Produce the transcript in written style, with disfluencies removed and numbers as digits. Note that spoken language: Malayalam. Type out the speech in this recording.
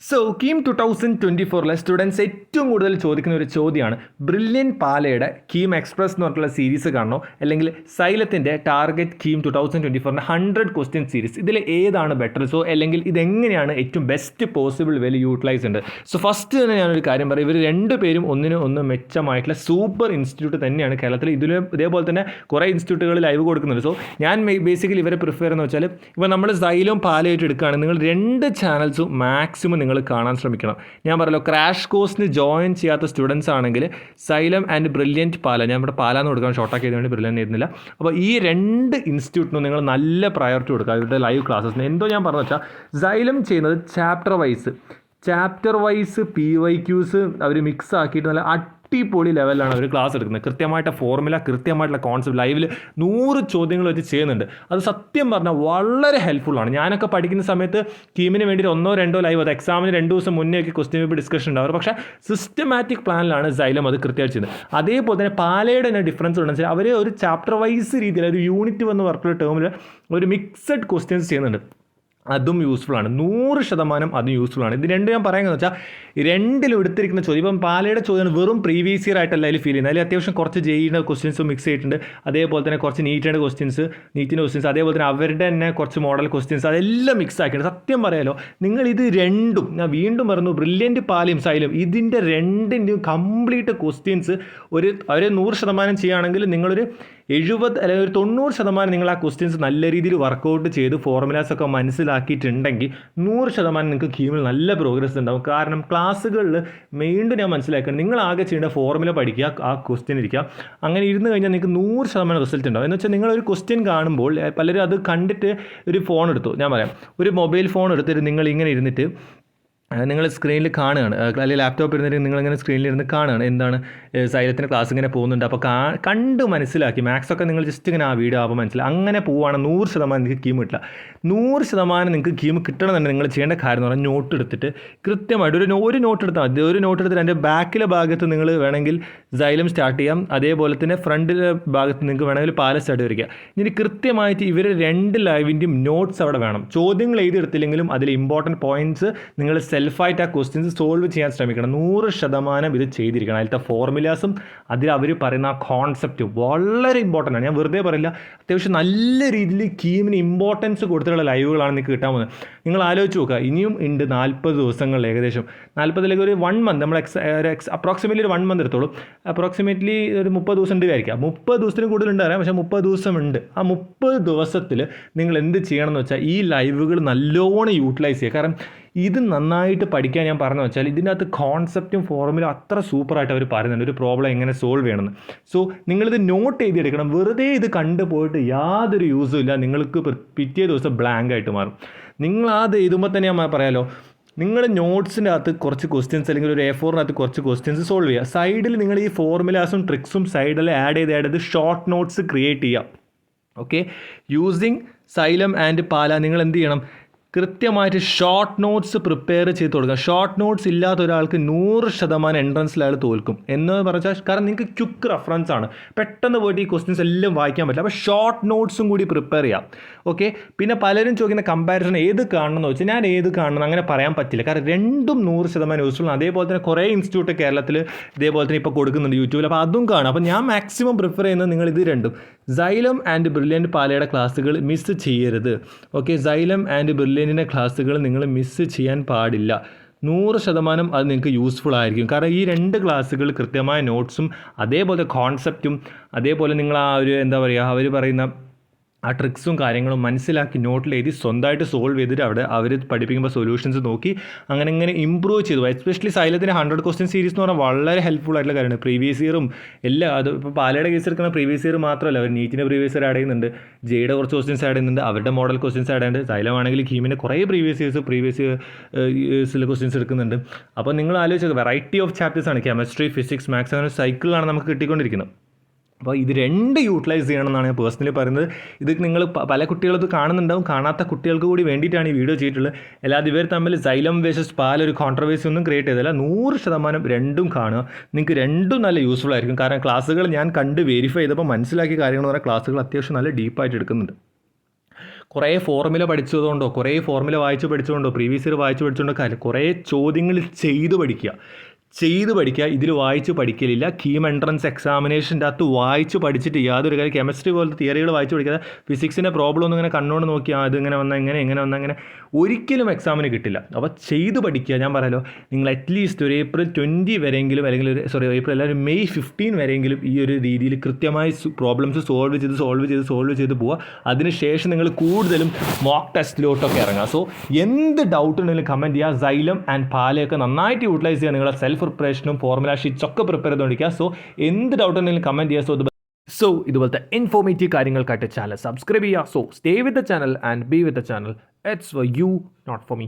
സോ കീം 2024 സ്റ്റുഡൻസ് ഏറ്റവും കൂടുതൽ ചോദിക്കുന്ന ഒരു ചോദ്യമാണ് ബ്രില്യൻ പാലയുടെ കീം എക്സ്പ്രസ് എന്ന് പറഞ്ഞിട്ടുള്ള സീരീസ് കാണണോ അല്ലെങ്കിൽ സൈലത്തിൻ്റെ ടാർഗറ്റ് കീം 2024 100 ക്വസ്റ്റ്യൻ സീരീസ് ഇതിൽ ഏതാണ് ബെറ്റർ? സോ അല്ലെങ്കിൽ ഇതെങ്ങനെയാണ് ഏറ്റവും ബെസ്റ്റ് പോസിബിൾ വെൽ യൂട്ടിലൈസ് ഉണ്ട്? സോ ഫസ്റ്റ് തന്നെ ഞാനൊരു കാര്യം പറയും, ഇവർ രണ്ടുപേരും ഒന്നിന് മെച്ചമായിട്ടുള്ള സൂപ്പർ ഇൻസ്റ്റിറ്റ്യൂട്ട് തന്നെയാണ് കേരളത്തിൽ. ഇതേപോലെ തന്നെ കുറേ ഇൻസ്റ്റിറ്റ്യൂട്ടുകൾ ലൈവ് കൊടുക്കുന്നുണ്ട്. സോ ഞാൻ ബേസിക്കലി ഇവരെ പ്രിഫർ ചെയ്യുന്നത് വെച്ചാൽ ഇപ്പോൾ നമ്മൾ സൈലും പാലയായിട്ട് എടുക്കുകയാണ്, നിങ്ങൾ രണ്ട് ചാനൽസും മാക്സിമം നിങ്ങൾ കാണാൻ ശ്രമിക്കണം. ഞാൻ പറയല്ലോ, ക്രാഷ് കോഴ്സിന് ജോയിൻ ചെയ്യാത്ത സ്റ്റുഡൻസ് ആണെങ്കിൽ സൈലം ആൻഡ് ബ്രില്യൻറ്റ് പാല, ഞാൻ ഇവിടെ പാലാന്ന് കൊടുക്കാൻ ഷോർട്ടാക്കി ചെയ്ത് വേണ്ടി ബ്രില്യൻ്റ് ആയിരുന്നില്ല. അപ്പോൾ ഈ രണ്ട് ഇൻസ്റ്റിറ്റ്യൂട്ടിനും നിങ്ങൾ നല്ല പ്രയോറിറ്റി കൊടുക്കുക അവരുടെ ലൈവ് ക്ലാസ്സസിന്. എന്തോ ഞാൻ പറഞ്ഞു വെച്ചാൽ സൈലം ചെയ്യുന്നത് ചാപ്റ്റർ വൈസ് PYQs അവർ മിക്സ് ആക്കിയിട്ട് നല്ല അടിപൊളി ലെവലിലാണ് അവർ ക്ലാസ് എടുക്കുന്നത്. കൃത്യമായിട്ട് ഫോർമുല, കൃത്യമായിട്ടുള്ള കോൺസെപ്റ്റ് ലൈവിൽ 100 ചോദ്യങ്ങൾ വെച്ച് ചെയ്യുന്നുണ്ട്. അത് സത്യം പറഞ്ഞാൽ വളരെ ഹെൽപ്ഫുള്ളാണ്. ഞാനൊക്കെ പഠിക്കുന്ന സമയത്ത് കീമിന് വേണ്ടി 1-2 ലൈവ്, അത് എക്സാമിന് 2 ദിവസം മുന്നേ ഒക്കെ ക്വസ്റ്റ്യൻ പേപ്പർ ഡിസ്കഷൻ ഉണ്ടാവും. പക്ഷേ സിസ്റ്റമാറ്റിക് പ്ലാനിലാണ് സൈലം അത് കൃത്യമായിട്ട് ചെയ്യുന്നത്. അതേപോലെ തന്നെ പാലയുടെ തന്നെ ഡിഫറൻസ് ഉണ്ടെന്ന് വെച്ചാൽ അവർ ഒരു ചാപ്റ്റർ വൈസ് രീതിയിൽ ഒരു യൂണിറ്റ് വന്ന് വർക്കുള്ള ടേമിൽ ഒരു മിക്സഡ് ക്വസ്റ്റ്യൻസ് ചെയ്യുന്നുണ്ട്. അതും യൂസ്ഫുള്ളാണ്, 100% അതും യൂസ്ഫുള്ളാണ്. ഇത് രണ്ടും ഞാൻ പറയുന്നത് വെച്ചാൽ രണ്ടിലും എടുത്തിരിക്കുന്ന ചോദ്യം, ഇപ്പം പാലയുടെ ചോദ്യം വെറും പ്രീവിയസ് ഇയർ ആയിട്ടല്ല അതിൽ ഫീൽ ചെയ്യുന്നത്. അതിൽ അത്യാവശ്യം കുറച്ച് ജെയിൻ്റെ ക്വസ്റ്റ്യൻസ് മിക്സ് ചെയ്തിട്ടുണ്ട്, അതേപോലെ തന്നെ കുറച്ച് നീറ്റിൻ്റെ ക്വസ്റ്റ്യൻസ്, അതേപോലെ തന്നെ അവരുടെ തന്നെ കുറച്ച് മോഡൽ ക്വസ്റ്റ്യൻസ്, അതെല്ലാം മിക്സ് ആക്കിയിട്ട് സത്യം പറയാലോ, നിങ്ങൾ ഇത് രണ്ടും, ഞാൻ വീണ്ടും പറഞ്ഞു, ബ്രില്യൻറ്റ് പാലയും സൈലും, ഇതിൻ്റെ രണ്ടിൻ്റെയും കംപ്ലീറ്റ് ക്വസ്റ്റ്യൻസ് അവർ 100% ചെയ്യുകയാണെങ്കിൽ നിങ്ങളൊരു 70 അല്ലെങ്കിൽ ഒരു 90% നിങ്ങൾ ആ ക്വസ്റ്റ്യൻസ് നല്ല രീതിയിൽ വർക്കൗട്ട് ചെയ്ത് ഫോർമുലാസൊക്കെ മനസ്സിലാക്കിയിട്ടുണ്ടെങ്കിൽ 100% നിങ്ങൾക്ക് കീമിൽ നല്ല പ്രോഗ്രസ് ഉണ്ടാവും. കാരണം ക്ലാസ്സുകളിൽ വീണ്ടും ഞാൻ മനസ്സിലാക്കണം, നിങ്ങൾ ആകെ ചെയ്യേണ്ട ഫോർമുല പഠിക്കുക, ആ ക്വസ്റ്റ്യൻ ഇരിക്കുക, അങ്ങനെ ഇരുന്ന് കഴിഞ്ഞാൽ നിങ്ങൾക്ക് 100% റിസൾട്ട് ഉണ്ടാവും. എന്ന് വെച്ചാൽ നിങ്ങളൊരു ക്വസ്റ്റ്യൻ കാണുമ്പോൾ പലരും അത് കണ്ടിട്ട് ഒരു ഫോൺ എടുത്തു, ഞാൻ പറയാം, ഒരു മൊബൈൽ ഫോൺ എടുത്തിട്ട് നിങ്ങൾ ഇങ്ങനെ ഇരുന്നിട്ട് നിങ്ങൾ സ്ക്രീനിൽ കാണുകയാണ്, അല്ലെങ്കിൽ ലാപ്ടോപ്പ് ഇരുന്നിട്ട് നിങ്ങളിങ്ങനെ സ്ക്രീനിലിരുന്ന് കാണുകയാണ് എന്താണ് സൈലത്തിൻ്റെ ക്ലാസ് ഇങ്ങനെ പോകുന്നുണ്ട്. അപ്പോൾ കണ്ട് മനസ്സിലാക്കി, മാത്സൊക്കെ നിങ്ങൾ ജസ്റ്റ് ഇങ്ങനെ ആ വീഡിയോ ആകുമ്പോൾ മനസ്സിലാക്കി അങ്ങനെ പോവുകയാണ്, 100% നിങ്ങൾക്ക് കീം കിട്ടില്ല. 100% നിങ്ങൾക്ക് കീം കിട്ടണമെന്നുണ്ടെങ്കിൽ നിങ്ങൾ ചെയ്യേണ്ട കാര്യം എന്ന് പറഞ്ഞാൽ നോട്ട് എടുത്തിട്ട് കൃത്യമായിട്ട് ഒരു നോട്ട് എടുത്താൽ മതി. ഒരു നോട്ട് എടുത്തിട്ട് അതിൻ്റെ ബാക്കിലെ ഭാഗത്ത് നിങ്ങൾ വേണമെങ്കിൽ സൈലം സ്റ്റാർട്ട് ചെയ്യാം, അതേപോലെ തന്നെ ഫ്രണ്ടിലെ ഭാഗത്ത് നിങ്ങൾക്ക് വേണമെങ്കിൽ പാല സ്റ്റാർട്ട് വരിക. ഇനി കൃത്യമായിട്ട് ഇവർ രണ്ട് ലൈവിൻ്റെയും നോട്ട്സ് അവിടെ വേണം. ചോദ്യങ്ങൾ എഴുതിയെടുത്തില്ലെങ്കിലും അതിൽ ഇമ്പോർട്ടൻറ്റ് പോയിൻറ്റ്സ് നിങ്ങൾ സെൽഫായിട്ട് ആ ക്വസ്റ്റ്യൻസ് സോൾവ് ചെയ്യാൻ ശ്രമിക്കണം. 100% ഇത് ചെയ്തിരിക്കണം. അതിലത്തെ ഫോർമുലാസും അതിൽ അവർ പറയുന്ന ആ കോൺസെപ്റ്റ് വളരെ ഇമ്പോർട്ടൻ്റ് ആണ്. ഞാൻ വെറുതെ പറയില്ല, അത്യാവശ്യം നല്ല രീതിയിൽ കീമിന് ഇമ്പോർട്ടൻസ് കൊടുത്തിട്ടുള്ള ലൈവുകളാണ് നിങ്ങൾക്ക് കിട്ടാൻ പോകുന്നത്. നിങ്ങൾ ആലോചിച്ച് നോക്കുക, ഇനിയും ഉണ്ട് 40 ദിവസങ്ങളിൽ, ഏകദേശം 40 ഒരു 1 മന്ത്, നമ്മൾ അപ്രോക്സിമേറ്റ്ലി ഒരു 1 മന്ത് എടുത്തോളൂ, അപ്രോക്സിമേറ്റ്ലി ഒരു 30 ദിവസം ഉണ്ട് വിചാരിക്കുക. 30 ദിവസത്തിന് കൂടുതൽ ഉണ്ടാകാം, പക്ഷേ 30 ദിവസമുണ്ട്. ആ 30 ദിവസത്തിൽ നിങ്ങൾ എന്ത് ചെയ്യണം എന്ന് വെച്ചാൽ ഈ ലൈവുകൾ നല്ലോണം യൂട്ടിലൈസ് ചെയ്യുക. കാരണം ഇത് നന്നായിട്ട് പഠിക്കാൻ ഞാൻ പറഞ്ഞു വെച്ചാൽ ഇതിൻ്റെ അകത്ത് കോൺസെപ്റ്റും ഫോർമുല അത്ര സൂപ്പറായിട്ട് അവർ പറയുന്നുണ്ട്, ഒരു പ്രോബ്ലം എങ്ങനെ സോൾവ് ചെയ്യണമെന്ന്. സോ നിങ്ങളിത് നോട്ട് ചെയ്തെടുക്കണം. വെറുതെ ഇത് കണ്ടു പോയിട്ട് യാതൊരു യൂസും ഇല്ല, നിങ്ങൾക്ക് പിറ്റേ ദിവസം ബ്ലാങ്ക് ആയിട്ട് മാറും. നിങ്ങൾ അത് എഴുതുമ്പോൾ തന്നെ ഞാൻ പറയാലോ, നിങ്ങൾ നോട്ട്സിൻ്റെ അകത്ത് കുറച്ച് ക്വസ്റ്റ്യൻസ് അല്ലെങ്കിൽ ഒരു A4-നകത്ത് കുറച്ച് ക്വസ്റ്റ്യൻസ് സോൾവ് ചെയ്യുക. സൈഡിൽ നിങ്ങൾ ഈ ഫോർമുലാസും ട്രിക്സും സൈഡിൽ ആഡ് ചെയ്ത് ഷോർട്ട് നോട്ട്സ് ക്രിയേറ്റ് ചെയ്യുക. ഓക്കെ, യൂസിങ് സൈലം ആൻഡ് പാല നിങ്ങൾ എന്ത് ചെയ്യണം, കൃത്യമായിട്ട് ഷോർട്ട് നോട്ട്സ് പ്രിപ്പയർ ചെയ്ത് കൊടുക്കുക. ഷോർട്ട് നോട്ട്സ് ഇല്ലാത്ത ഒരാൾക്ക് 100% എൻട്രൻസിൽ അയാൾ തോൽക്കും എന്ന് പറഞ്ഞാൽ, കാരണം നിങ്ങൾക്ക് ക്വിക്ക് റെഫറൻസ് ആണ്, പെട്ടെന്ന് പോയിട്ട് ഈ ക്വസ്റ്റ്യൻസ് എല്ലാം വായിക്കാൻ പറ്റില്ല. അപ്പോൾ ഷോർട്ട് നോട്ട്സും കൂടി പ്രിപ്പയർ ചെയ്യാം. ഓക്കെ, പിന്നെ പലരും ചോദിക്കുന്ന കമ്പാരിസൺ ഏത് കാണണം എന്ന് വെച്ചാൽ ഞാൻ ഏത് കാണണം അങ്ങനെ പറയാൻ പറ്റില്ല, കാരണം രണ്ടും 100% യൂസ്ഫുൾ. അതേപോലെ തന്നെ കുറേ ഇൻസ്റ്റിറ്റ്യൂട്ട് കേരളത്തിൽ ഇതേപോലെ തന്നെ ഇപ്പോൾ കൊടുക്കുന്നുണ്ട് യൂട്യൂബിൽ, അപ്പോൾ അതും കാണാം. അപ്പോൾ ഞാൻ മാക്സിമം പ്രിഫർ ചെയ്യുന്നത് നിങ്ങൾ ഇത് രണ്ടും, സൈലം ആൻഡ് ബ്രില്യൻറ്റ് പാലയുടെ ക്ലാസ്സുകൾ മിസ് ചെയ്യരുത്. ഓക്കെ, സൈലം ആൻഡ് ബ്രില്യൻറ്റിൻ്റെ ക്ലാസ്സുകൾ നിങ്ങൾ മിസ് ചെയ്യാൻ പാടില്ല. 100% അത് നിങ്ങൾക്ക് യൂസ്ഫുൾ ആയിരിക്കും. കാരണം ഈ രണ്ട് ക്ലാസ്സുകൾ കൃത്യമായ നോട്ട്സും അതേപോലെ കോൺസെപ്റ്റും അതേപോലെ നിങ്ങൾ ആ ഒരു എന്താ പറയുക, അവർ പറയുന്ന ആ ട്രിക്സും കാര്യങ്ങളും മനസ്സിലാക്കി നോട്ടിൽ എഴുതി സ്വന്തമായിട്ട് സോൾവ് ചെയ്തിട്ട് അവിടെ അവർ പഠിപ്പിക്കുമ്പോൾ സൊല്യൂഷൻസ് നോക്കി അങ്ങനെ ഇമ്പ്രൂവ് ചെയ്തു. എസ്പെഷ്യലി സൈലത്തിൻ്റെ 100 ക്വസ്റ്റ്യൻ സീരീസ് എന്ന് പറഞ്ഞാൽ വളരെ ഹെൽപ്ഫുൾ ആയിട്ടുള്ള കാര്യമാണ്. പ്രീവിയസ് ഇയറും എല്ലാം, അത് ഇപ്പോൾ പാലയുടെ കേസ് എടുക്കുന്ന പ്രീവിയസ് ഇയർ മാത്രമല്ല, അവർ നീറ്റിൻ്റെ പ്രീവിയസ് ഇയർ ആഡ് ചെയ്യുന്നുണ്ട്, ജെയുടെ കുറച്ച് ക്വസ്റ്റ്യൻസ് ആഡ് ചെയ്യുന്നുണ്ട്, അവരുടെ മോഡൽ ക്വസ്റ്റ്യൻസ് ആഡ് ചെയ്യുന്നുണ്ട്. സൈലമാണെങ്കിൽ കീമിൻ്റെ കുറേ പ്രീവിയസ് ഇയേഴ്സിലെ ക്വസ്റ്റ്യൻസ് എടുക്കുന്നുണ്ട്. അപ്പോൾ നിങ്ങൾ ആലോചിച്ചത് വെറൈറ്റി ഓഫ് ചാപ്റ്റേഴ്സാണ്, കെമിസ്ട്രി, ഫിസിക്സ്, മാത്സ്, അങ്ങനെ സൈക്കിളാണ് നമുക്ക് കിട്ടിക്കൊണ്ടിരിക്കുന്നത്. അപ്പോൾ ഇത് രണ്ട് യൂട്ടിലൈസ് ചെയ്യണമെന്നാണ് ഞാൻ പേഴ്സണലി പറയുന്നത്. ഇത് നിങ്ങൾ പല കുട്ടികളത് കാണുന്നുണ്ടാവും, കാണാത്ത കുട്ടികൾക്ക് കൂടി വേണ്ടിയിട്ടാണ് ഈ വീഡിയോ ചെയ്തിട്ടുള്ളത്. അല്ലാതെ ഇവർ തമ്മിൽ സൈലം വേഴ്സസ് പാല ഒരു കോൺട്രവേഴ്സി ഒന്നും ക്രിയേറ്റ് ചെയ്തില്ല. 100% രണ്ടും കാണുക, നിങ്ങൾക്ക് രണ്ടും നല്ല യൂസ്ഫുൾ ആയിരിക്കും. കാരണം ക്ലാസ്സുകൾ ഞാൻ കണ്ട് വെരിഫൈ ചെയ്തപ്പോൾ മനസ്സിലാക്കിയ കാര്യങ്ങൾ എന്ന് പറഞ്ഞാൽ ക്ലാസ്സുകൾ അത്യാവശ്യം നല്ല ഡീപ്പായിട്ട് എടുക്കുന്നുണ്ട്. കുറേ ഫോർമുല പഠിച്ചതുകൊണ്ടോ കുറേ ഫോർമുല വായിച്ച് പഠിച്ചുകൊണ്ടോ പ്രീവിയസ് ഇയർ വായിച്ച് പഠിച്ചുകൊണ്ടോ കാര്യം കുറേ ചോദ്യങ്ങൾ ചെയ്ത് പഠിക്കുക. ഇതിൽ വായിച്ച് പഠിക്കലില്ല. കീം എൻട്രൻസ് എക്സാമിനേഷൻ്റെ അകത്ത് വായിച്ച് പഠിച്ചിട്ട് യാതൊരു കാര്യം കെമിസ്ട്രി പോലത്തെ തിയറികൾ വായിച്ച് പഠിക്കാതെ ഫിസിക്സിൻ്റെ പ്രോബ്ലം ഒന്നും ഇങ്ങനെ കണ്ണോണ്ട് നോക്കി അതിങ്ങനെ വന്നാൽ ഇങ്ങനെ വന്നാൽ അങ്ങനെ ഒരിക്കലും എക്സാമിന് കിട്ടില്ല. അപ്പോൾ ചെയ്ത് പഠിക്കുക. ഞാൻ പറയാലോ, നിങ്ങൾ അറ്റ്ലീസ്റ്റ് ഒരു ഏപ്രിൽ 20 വരെയെങ്കിലും അല്ലെങ്കിൽ ഏപ്രിൽ അല്ല ഒരു മെയ് 15 വരെയെങ്കിലും ഈ ഒരു രീതിയിൽ കൃത്യമായി പ്രോബ്ലംസ് സോൾവ് ചെയ്ത് പോവുക. അതിനുശേഷം നിങ്ങൾ കൂടുതലും മോക്ക് ടെസ്റ്റിലോട്ടൊക്കെ ഇറങ്ങുക. സോ എന്ത് ഡൗട്ട് ഉണ്ടെങ്കിലും കമൻറ്റ് ചെയ്യുക. സൈലം ആൻഡ് പാലയൊക്കെ നന്നായിട്ട് യൂട്ടിലൈസ് ചെയ്യുക. നിങ്ങളെ സെൽഫ് പ്രിപ്പറേഷനും ഫോർമുല ഷീറ്റ്സ് ഒക്കെ പ്രിപ്പയർ ചെയ്തുകൊണ്ടിരിക്കുക. സോ എന്ത് ഡൗട്ട് ഉണ്ടെങ്കിലും കമൻറ്റ് ചെയ്യുക. സോ ഇതുപോലത്തെ ഇൻഫോർമേറ്റീവ് കാര്യങ്ങൾക്കായിട്ട് ചാനൽ സബ്സ്ക്രൈബ് ചെയ്യുക. So stay with the channel and be with the channel. It's for you, not for me.